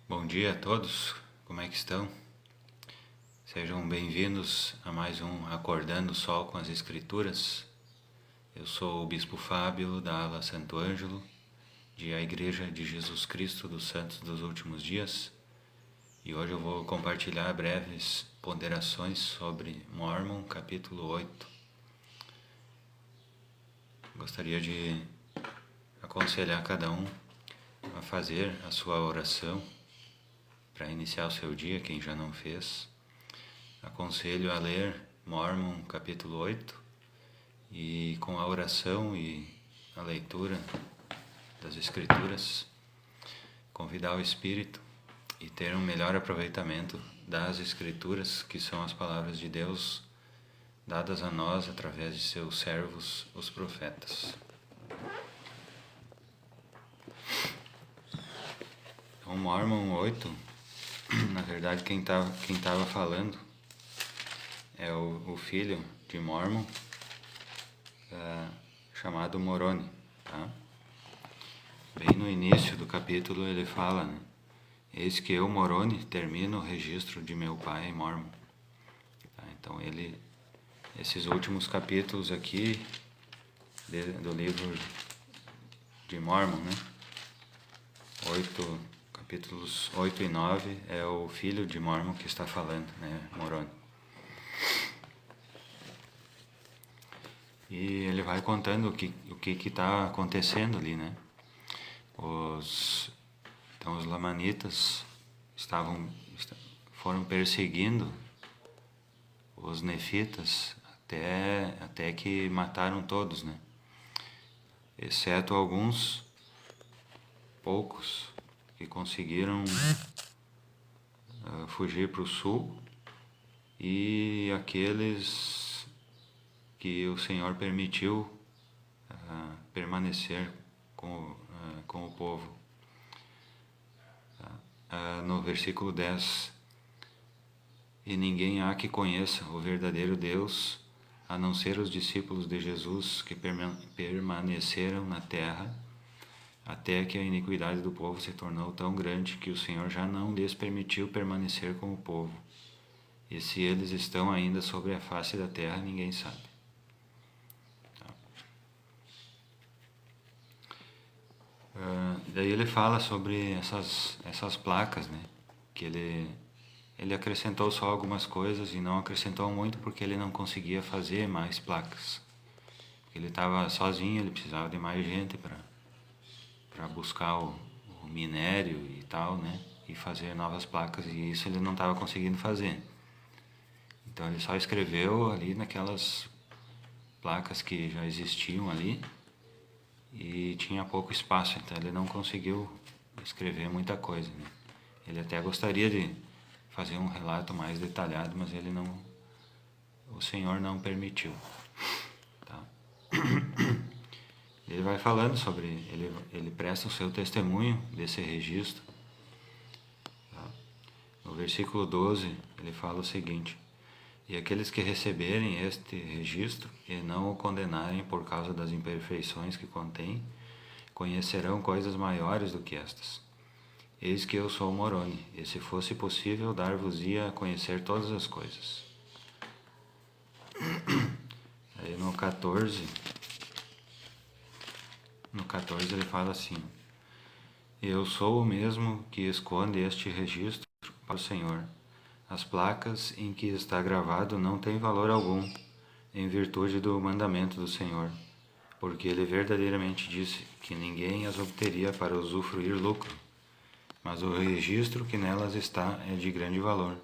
Bom dia a todos, como é que estão? Sejam bem-vindos a mais um Acordando o Sol com as Escrituras. Eu sou o Bispo Fábio da Ala Santo Ângelo, de A Igreja de Jesus Cristo dos Santos dos Últimos Dias, e hoje eu vou compartilhar breves ponderações sobre Mórmon, capítulo 8. Gostaria de aconselhar cada um a fazer a sua oração para iniciar o seu dia, quem já não fez. Aconselho a ler Mórmon capítulo 8 e com a oração e a leitura das Escrituras, convidar o Espírito e ter um melhor aproveitamento das Escrituras, que são as palavras de Deus dadas a nós através de seus servos, os profetas. Então, Mórmon 8, na verdade quem estava falando é o filho de Mórmon, chamado Moroni, tá? Bem no início do capítulo ele fala, né? Eis que eu, Moroni, termino o registro de meu pai Mórmon. Tá? Então esses últimos capítulos aqui do livro de Mórmon, né? Capítulos 8 e 9 é o filho de Mórmon que está falando, né? Moroni. E ele vai contando o que está acontecendo ali, né? Então os lamanitas foram perseguindo os nefitas até que mataram todos, né? Exceto alguns poucos que conseguiram fugir para o sul, e aqueles que o Senhor permitiu permanecer com o povo. No versículo 10: E ninguém há que conheça o verdadeiro Deus, a não ser os discípulos de Jesus que permaneceram na terra, até que a iniquidade do povo se tornou tão grande que o Senhor já não lhes permitiu permanecer com o povo. E se eles estão ainda sobre a face da terra, ninguém sabe. Tá? Daí ele fala sobre essas placas, né? Que ele acrescentou só algumas coisas e não acrescentou muito porque ele não conseguia fazer mais placas. Ele estava sozinho, ele precisava de mais gente para buscar o minério e tal, né? E fazer novas placas, e isso ele não estava conseguindo fazer. Então ele só escreveu ali naquelas placas que já existiam ali e tinha pouco espaço, então ele não conseguiu escrever muita coisa, né? Ele até gostaria de fazer um relato mais detalhado, mas o Senhor não permitiu. Tá? Ele vai falando sobre, ele presta o seu testemunho desse registro. Tá? No versículo 12 ele fala o seguinte: E aqueles que receberem este registro e não o condenarem por causa das imperfeições que contém, conhecerão coisas maiores do que estas. Eis que eu sou Moroni, e se fosse possível dar-vos-ia a conhecer todas as coisas. Aí no 14 ele fala assim: Eu sou o mesmo que esconde este registro para o Senhor. As placas em que está gravado não têm valor algum, em virtude do mandamento do Senhor, porque ele verdadeiramente disse que ninguém as obteria para usufruir lucro, mas o registro que nelas está é de grande valor,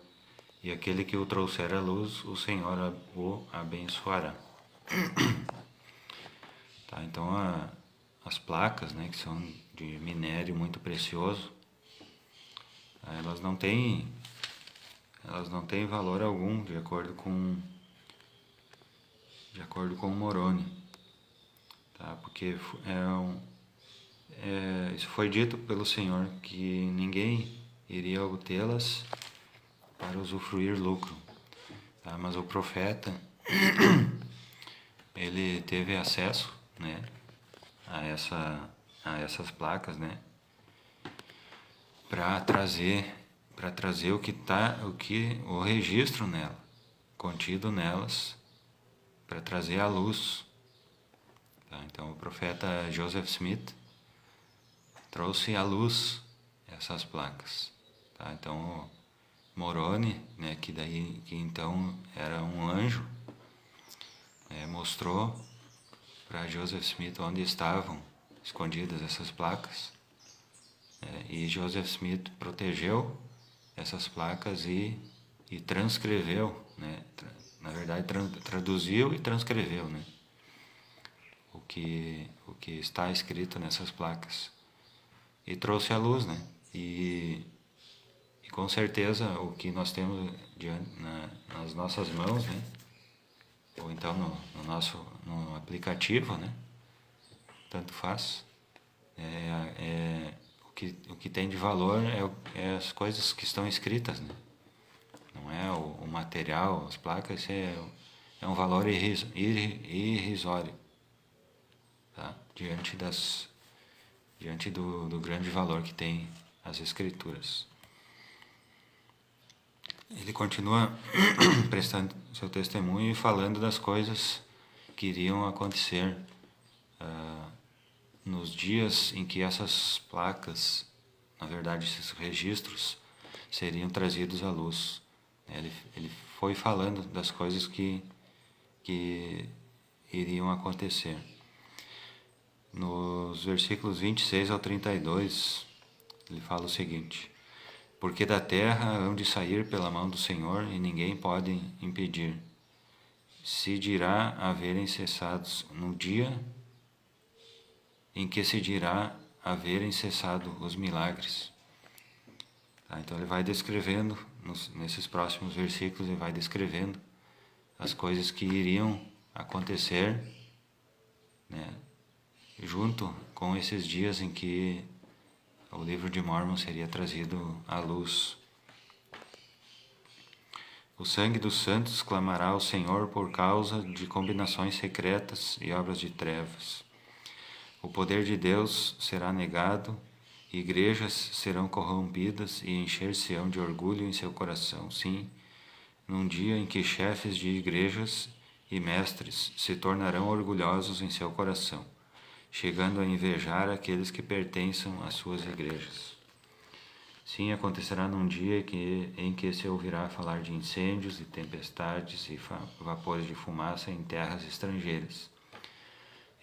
e aquele que o trouxer à luz, o Senhor o abençoará. Tá, então as placas, né, que são de minério muito precioso, elas não têm valor algum, de acordo com o Moroni, tá? Porque isso foi dito pelo Senhor, que ninguém iria obtê-las para usufruir lucro, tá? Mas o profeta ele teve acesso, né, a essas placas, né, para trazer o registro nela, contido nelas, para trazer à luz. Tá? Então o profeta Joseph Smith trouxe à luz essas placas. Tá? Então Moroni, né, que então era um anjo, mostrou para Joseph Smith onde estavam escondidas essas placas, e Joseph Smith protegeu essas placas e transcreveu, né, na verdade traduziu e transcreveu, né, o que está escrito nessas placas e trouxe à luz, né, e com certeza o que nós temos nas nossas mãos, né, ou então no aplicativo, né, tanto faz, o que tem de valor é as coisas que estão escritas, né? Não é o material, as placas, é um valor irrisório, tá? Diante do grande valor que tem as escrituras. Ele continua prestando seu testemunho e falando das coisas que iriam acontecer nos dias em que essas placas, na verdade esses registros, seriam trazidos à luz. Ele foi falando das coisas que iriam acontecer. Nos versículos 26 ao 32, ele fala o seguinte: porque da terra hão de sair pela mão do Senhor, e ninguém pode impedir. Se dirá haverem cessados no dia em que se dirá haverem cessado os milagres. Tá? Então ele vai descrevendo, nesses próximos versículos, ele vai descrevendo as coisas que iriam acontecer, né, junto com esses dias em que o livro de Mórmon seria trazido à luz. O sangue dos santos clamará ao Senhor por causa de combinações secretas e obras de trevas. O poder de Deus será negado, igrejas serão corrompidas e encher-se-ão de orgulho em seu coração. Sim, num dia em que chefes de igrejas e mestres se tornarão orgulhosos em seu coração, chegando a invejar aqueles que pertençam às suas igrejas. Sim, acontecerá num dia em que se ouvirá falar de incêndios e tempestades e vapores de fumaça em terras estrangeiras.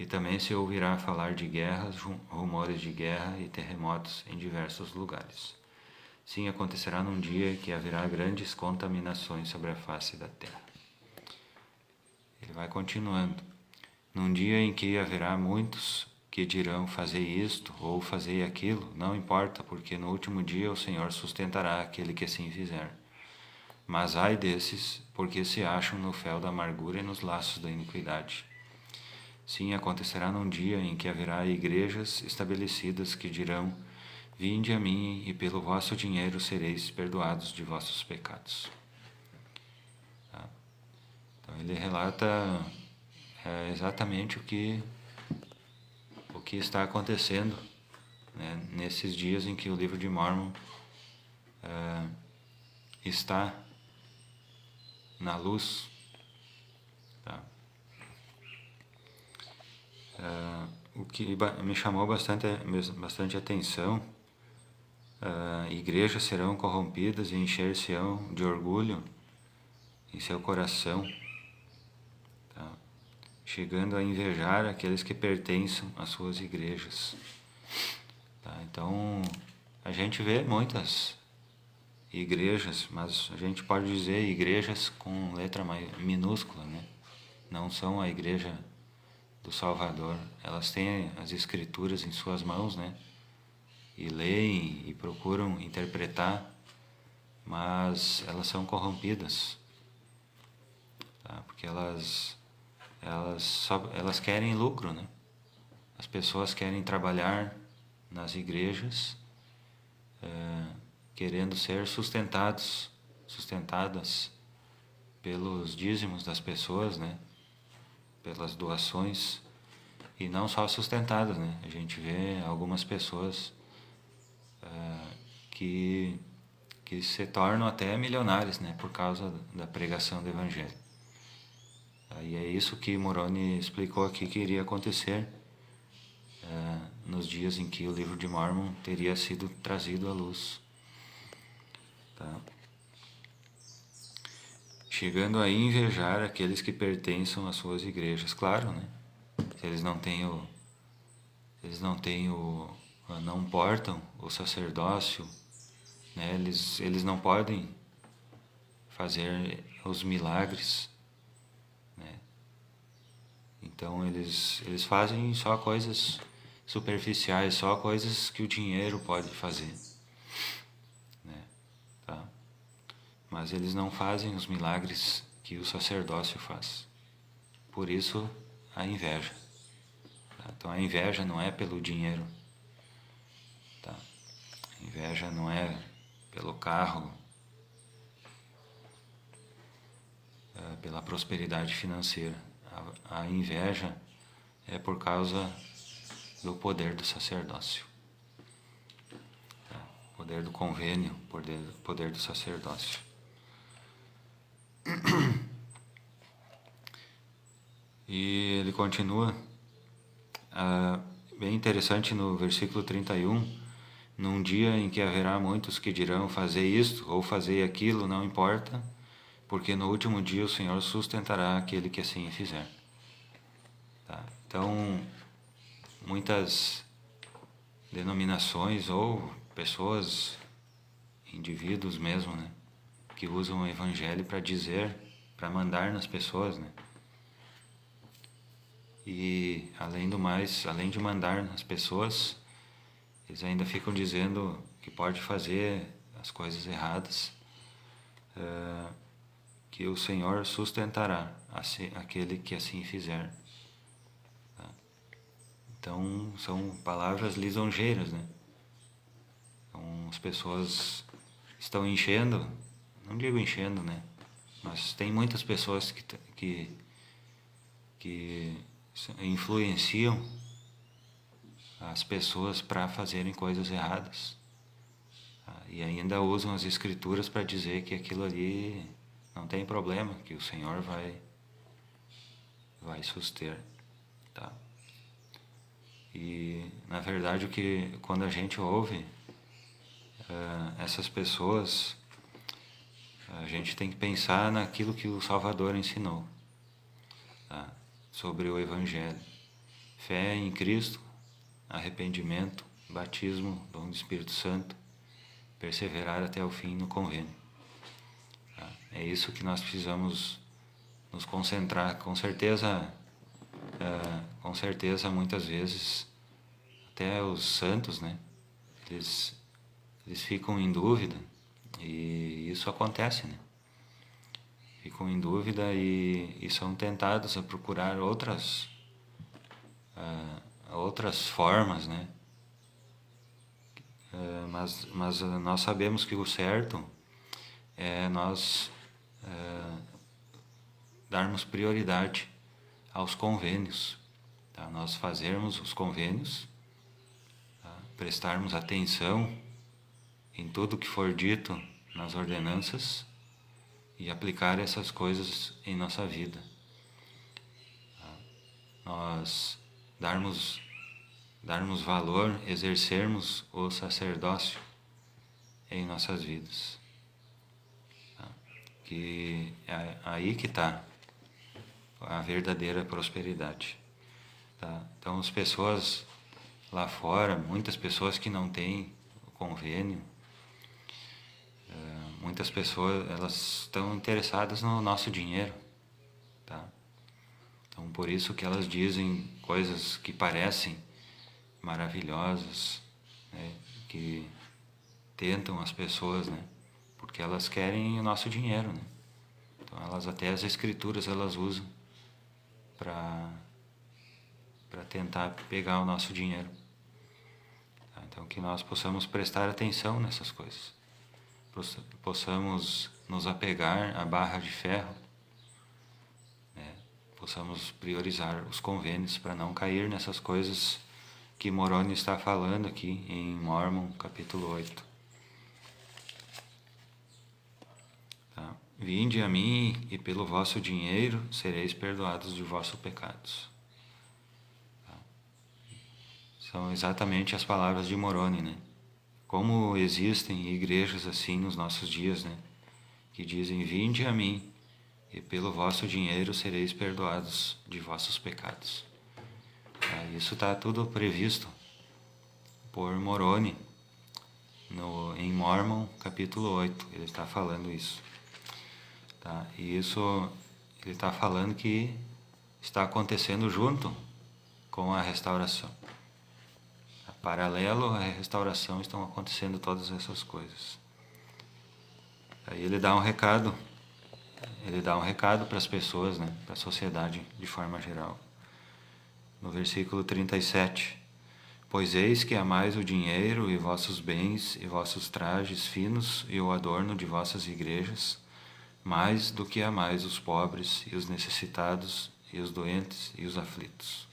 E também se ouvirá falar de guerras, rumores de guerra e terremotos em diversos lugares. Sim, acontecerá num dia que haverá grandes contaminações sobre a face da terra. Ele vai continuando. Num dia em que haverá muitos que dirão fazer isto ou fazer aquilo, não importa, porque no último dia o Senhor sustentará aquele que assim fizer. Mas ai desses, porque se acham no fel da amargura e nos laços da iniquidade. Sim, acontecerá num dia em que haverá igrejas estabelecidas que dirão: vinde a mim, e pelo vosso dinheiro sereis perdoados de vossos pecados. Tá? Então ele relata exatamente o que está acontecendo, né, nesses dias em que o livro de Mórmon está na luz. Tá? O que me chamou bastante atenção: igrejas serão corrompidas e encher-se-ão de orgulho em seu coração, tá? Chegando a invejar aqueles que pertencem às suas igrejas. Tá? Então a gente vê muitas igrejas, mas a gente pode dizer igrejas com letra minúscula, né? Não são a igreja do Salvador. Elas têm as escrituras em suas mãos, né? E leem e procuram interpretar, mas elas são corrompidas, tá? Porque elas querem lucro, né? As pessoas querem trabalhar nas igrejas, querendo ser sustentadas pelos dízimos das pessoas, né? Pelas doações, e não só sustentadas, né? A gente vê algumas pessoas que se tornam até milionários, né, por causa da pregação do Evangelho. E é isso que Moroni explicou aqui que iria acontecer nos dias em que o livro de Mórmon teria sido trazido à luz. Tá? Chegando a invejar aqueles que pertencem às suas igrejas, claro, né? Se eles não não portam o sacerdócio, né? Eles não podem fazer os milagres, né? Então eles fazem só coisas superficiais, só coisas que o dinheiro pode fazer, né? Tá? Mas eles não fazem os milagres que o sacerdócio faz. Por isso a inveja. Tá? Então a inveja não é pelo dinheiro. Tá? A inveja não é pelo carro, pela prosperidade financeira. A inveja é por causa do poder do sacerdócio. Tá? Poder do convênio, poder do sacerdócio. E ele continua, bem interessante no versículo 31, num dia em que haverá muitos que dirão fazer isto ou fazer aquilo, não importa, porque no último dia o Senhor sustentará aquele que assim fizer. Tá? Então, muitas denominações ou pessoas, indivíduos mesmo, né, que usam o Evangelho para dizer, para mandar nas pessoas, né? E além do mais, além de mandar nas pessoas, eles ainda ficam dizendo que pode fazer as coisas erradas, que o Senhor sustentará aquele que assim fizer. Tá? Então são palavras lisonjeiras, né? Então as pessoas estão enchendo, não digo enchendo, né? Mas tem muitas pessoas que influenciam as pessoas para fazerem coisas erradas. E ainda usam as escrituras para dizer que aquilo ali não tem problema, que o Senhor vai suster. Tá? E na verdade quando a gente ouve essas pessoas, a gente tem que pensar naquilo que o Salvador ensinou, tá? Sobre o Evangelho. Fé em Cristo, arrependimento, batismo, dom do Espírito Santo, perseverar até o fim no convênio. Tá? É isso que nós precisamos nos concentrar. Com certeza, muitas vezes, até os santos, né? Eles ficam em dúvida, e isso acontece, né? Ficam em dúvida e são tentados a procurar outras formas, né? Mas nós sabemos que o certo é nós darmos prioridade aos convênios, tá? Nós fazermos os convênios, tá? Prestarmos atenção em tudo que for dito nas ordenanças e aplicar essas coisas em nossa vida. Tá? Nós darmos valor, exercermos o sacerdócio em nossas vidas. Tá? Que é aí que está a verdadeira prosperidade. Tá? Então as pessoas lá fora, muitas pessoas que não têm o convênio, muitas pessoas, elas estão interessadas no nosso dinheiro. Tá? Então por isso que elas dizem coisas que parecem maravilhosas, né? Que tentam as pessoas, né? Porque elas querem o nosso dinheiro, né? Então até as escrituras elas usam para tentar pegar o nosso dinheiro. Tá? Então que nós possamos prestar atenção nessas coisas, possamos nos apegar à barra de ferro, né? Possamos priorizar os convênios para não cair nessas coisas que Moroni está falando aqui em Mórmon, capítulo 8. Vinde a mim, e pelo vosso dinheiro sereis perdoados de vossos pecados. São exatamente as palavras de Moroni, né? Como existem igrejas assim nos nossos dias, né? Que dizem, vinde a mim, e pelo vosso dinheiro sereis perdoados de vossos pecados. Isso está tudo previsto por Moroni, em Mormon, capítulo 8, ele está falando isso. Tá? E isso, ele está falando que está acontecendo junto com a restauração. Paralelo à restauração estão acontecendo todas essas coisas. Aí ele dá um recado para as pessoas, né, para a sociedade de forma geral. No versículo 37, pois eis que amais o dinheiro e vossos bens e vossos trajes finos e o adorno de vossas igrejas, mais do que amais os pobres e os necessitados e os doentes e os aflitos.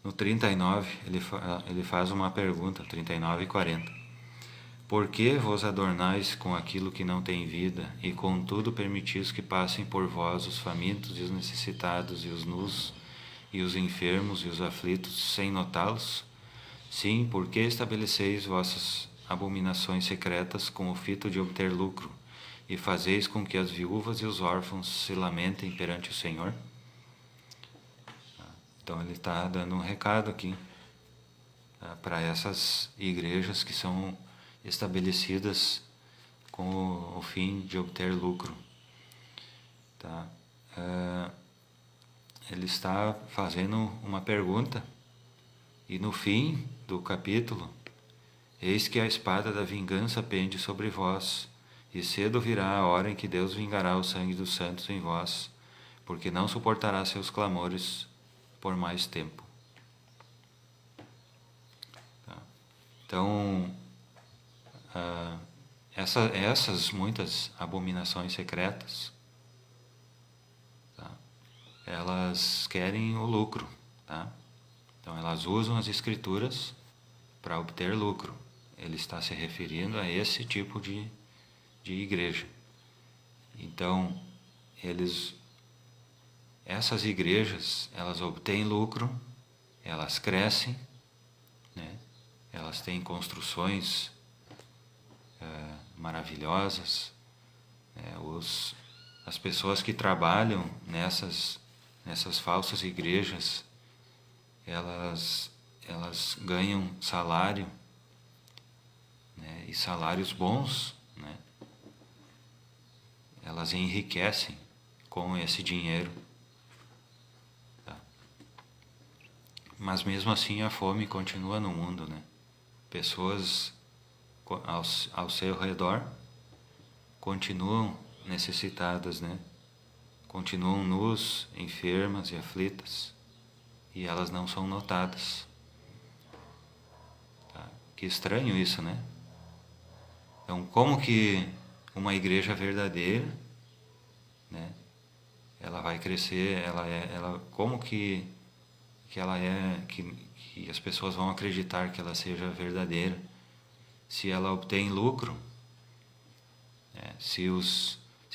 No 39, ele faz uma pergunta, 39 e 40. Por que vos adornais com aquilo que não tem vida, e contudo permitis que passem por vós os famintos e os necessitados, e os nus, e os enfermos, e os aflitos, sem notá-los? Sim, porque estabeleceis vossas abominações secretas com o fito de obter lucro, e fazeis com que as viúvas e os órfãos se lamentem perante o Senhor? Então ele está dando um recado aqui para essas igrejas que são estabelecidas com o fim de obter lucro. Tá? Ele está fazendo uma pergunta, e no fim do capítulo, eis que a espada da vingança pende sobre vós, e cedo virá a hora em que Deus vingará o sangue dos santos em vós, porque não suportará seus clamores por mais tempo. Tá? Então, essas muitas abominações secretas, tá? Elas querem o lucro. Tá? Então, elas usam as escrituras para obter lucro. Ele está se referindo a esse tipo de igreja. Então, essas igrejas, elas obtêm lucro, elas crescem, né? Elas têm construções maravilhosas, né? As pessoas que trabalham nessas falsas igrejas, elas ganham salário, né? E salários bons, né? Elas enriquecem com esse dinheiro. Mas mesmo assim a fome continua no mundo, né? Pessoas ao seu redor continuam necessitadas, né? Continuam nus, enfermas e aflitas, e elas não são notadas. Tá? Que estranho isso, né? Então, como que uma igreja verdadeira, né? Ela vai crescer, como que ela que as pessoas vão acreditar que ela seja verdadeira se ela obtém lucro, né? Se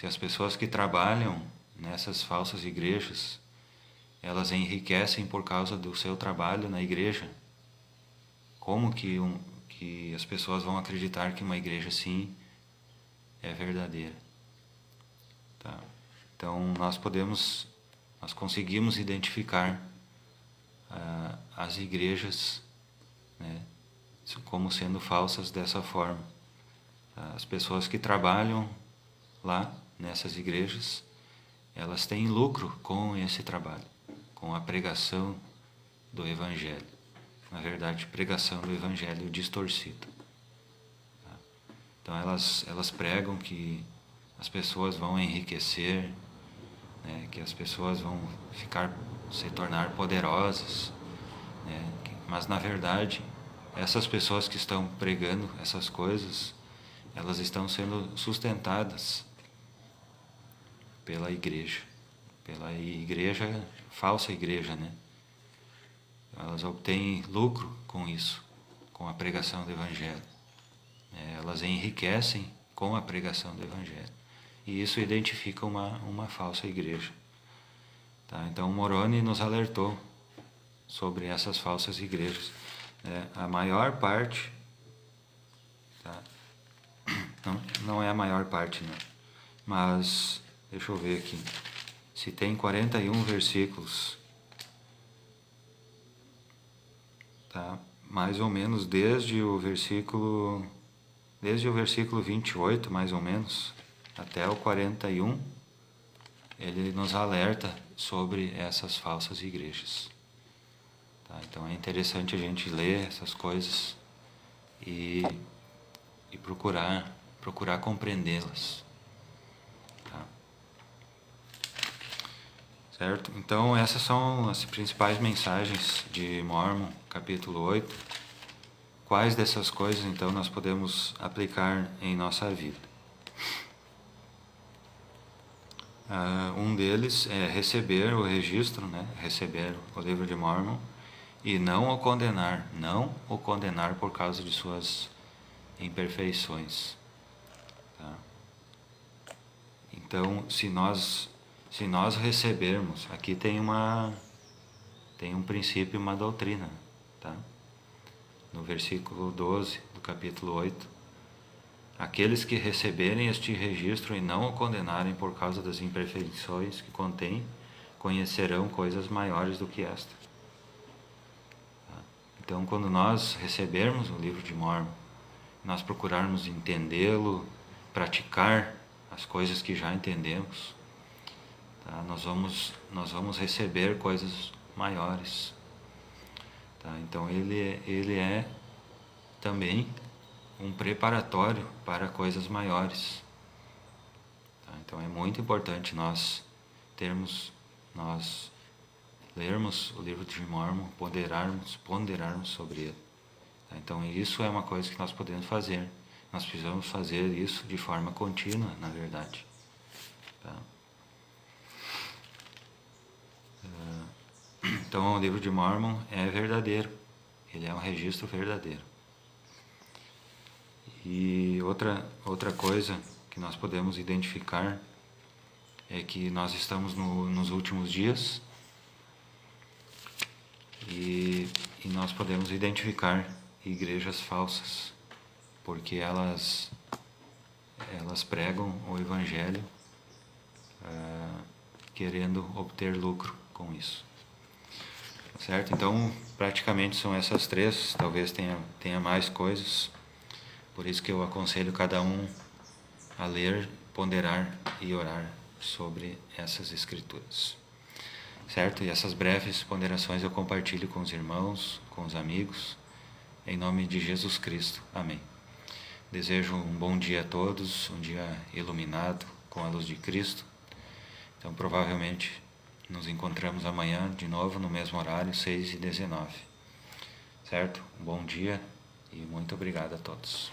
as pessoas que trabalham nessas falsas igrejas, elas enriquecem por causa do seu trabalho na igreja, como que as pessoas vão acreditar que uma igreja assim é verdadeira? Tá? Então nós conseguimos identificar as igrejas, né, como sendo falsas dessa forma. As pessoas que trabalham lá nessas igrejas, elas têm lucro com esse trabalho, com a pregação do Evangelho. Na verdade, pregação do Evangelho distorcido. Tá? Então elas pregam que as pessoas vão enriquecer, né, que as pessoas vão se tornar poderosas, né? Mas na verdade, essas pessoas que estão pregando essas coisas, elas estão sendo sustentadas pela igreja, falsa igreja, né? Elas obtêm lucro com isso, com a pregação do Evangelho. elas enriquecem com a pregação do Evangelho. E isso identifica uma falsa igreja. Tá? Então, Moroni nos alertou sobre essas falsas igrejas. A maior parte, tá? Não é a maior parte, não. Mas, deixa eu ver aqui. Se tem 41 versículos, tá? Mais ou menos desde o versículo 28, mais ou menos, até o 41, ele nos alerta sobre essas falsas igrejas. Tá? Então é interessante a gente ler essas coisas e procurar compreendê-las. Tá? Certo? Então essas são as principais mensagens de Mórmon, capítulo 8. Quais dessas coisas, então, nós podemos aplicar em nossa vida? Um deles é receber o registro, né? Receber o livro de Mórmon e não o condenar por causa de suas imperfeições. Tá? Então, se nós recebermos, aqui tem um princípio e uma doutrina, tá? No versículo 12 do capítulo 8, aqueles que receberem este registro e não o condenarem por causa das imperfeições que contém, conhecerão coisas maiores do que esta. Então, quando nós recebermos o livro de Mórmon, nós procurarmos entendê-lo, praticar as coisas que já entendemos, tá? Nós vamos receber coisas maiores. Tá? Então ele é também um preparatório para coisas maiores. Tá? Então é muito importante nós lermos o livro de Mórmon, ponderarmos sobre ele. Tá? Então isso é uma coisa que nós podemos fazer. Nós precisamos fazer isso de forma contínua, na verdade. Tá? Então o livro de Mórmon é verdadeiro. Ele é um registro verdadeiro. E outra coisa que nós podemos identificar é que nós estamos nos últimos dias e nós podemos identificar igrejas falsas, porque elas pregam o Evangelho querendo obter lucro com isso. Certo? Então, praticamente são essas três, talvez tenha mais coisas. Por isso que eu aconselho cada um a ler, ponderar e orar sobre essas escrituras. Certo? E essas breves ponderações eu compartilho com os irmãos, com os amigos, em nome de Jesus Cristo. Amém. Desejo um bom dia a todos, um dia iluminado com a luz de Cristo. Então, provavelmente, nos encontramos amanhã de novo no mesmo horário, 6h19. Certo? Um bom dia e muito obrigado a todos.